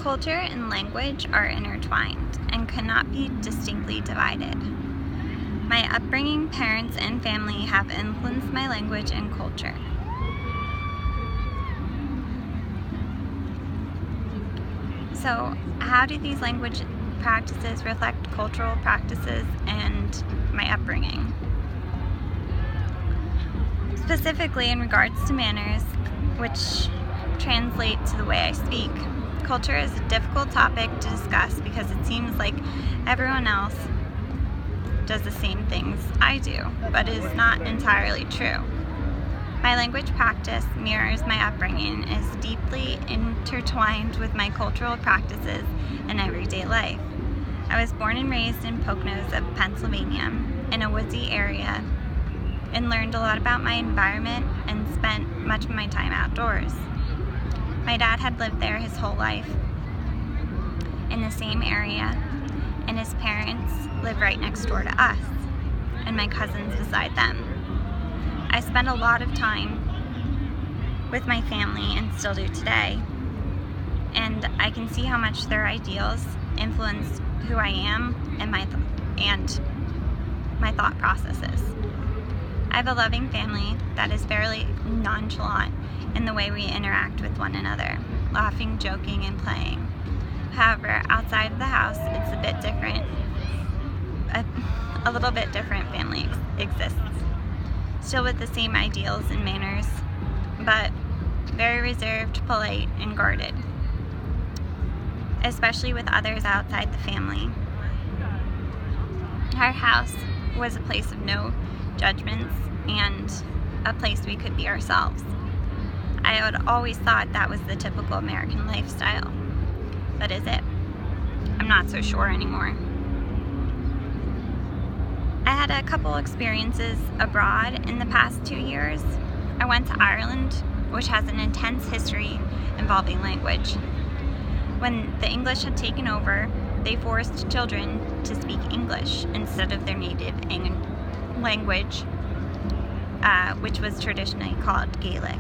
Culture and language are intertwined and cannot be distinctly divided. My upbringing, parents, and family have influenced my language and culture. So, how do these language practices reflect cultural practices and my upbringing? Specifically in regards to manners, which translate to the way I speak. Culture is a difficult topic to discuss because it seems like everyone else does the same things I do, but it is not entirely true. My language practice mirrors my upbringing and is deeply intertwined with my cultural practices in everyday life. I was born and raised in Poconos of Pennsylvania, in a woodsy area, and learned a lot about my environment and spent much of my time outdoors. My dad had lived there his whole life in the same area, and his parents lived right next door to us, and my cousins beside them. I spent a lot of time with my family and still do today, and I can see how much their ideals influence who I am and my thought processes. I have a loving family that is fairly nonchalant in the way we interact with one another, laughing, joking, and playing. However, outside of the house, it's a bit different. A little bit different family exists. Still with the same ideals and manners, but very reserved, polite, and guarded, especially with others outside the family. Our house was a place of no judgments and a place we could be ourselves. I had always thought that was the typical American lifestyle, but is it? I'm not so sure anymore. I had a couple experiences abroad in the past 2 years. I went to Ireland, which has an intense history involving language. When the English had taken over, they forced children to speak English instead of their native language, which was traditionally called Gaelic.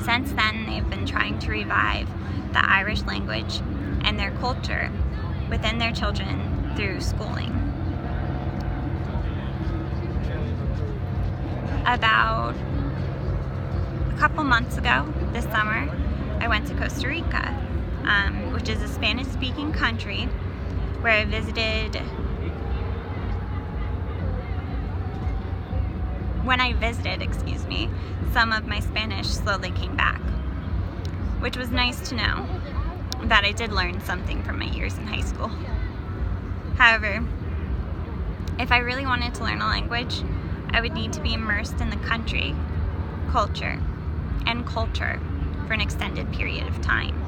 Since then, they've been trying to revive the Irish language and their culture within their children through schooling. About a couple months ago, this summer, I went to Costa Rica, which is a Spanish-speaking country where I visited. When I visited, some of my Spanish slowly came back, which was nice to know that I did learn something from my years in high school. However, if I really wanted to learn a language, I would need to be immersed in the country, culture, and culture for an extended period of time.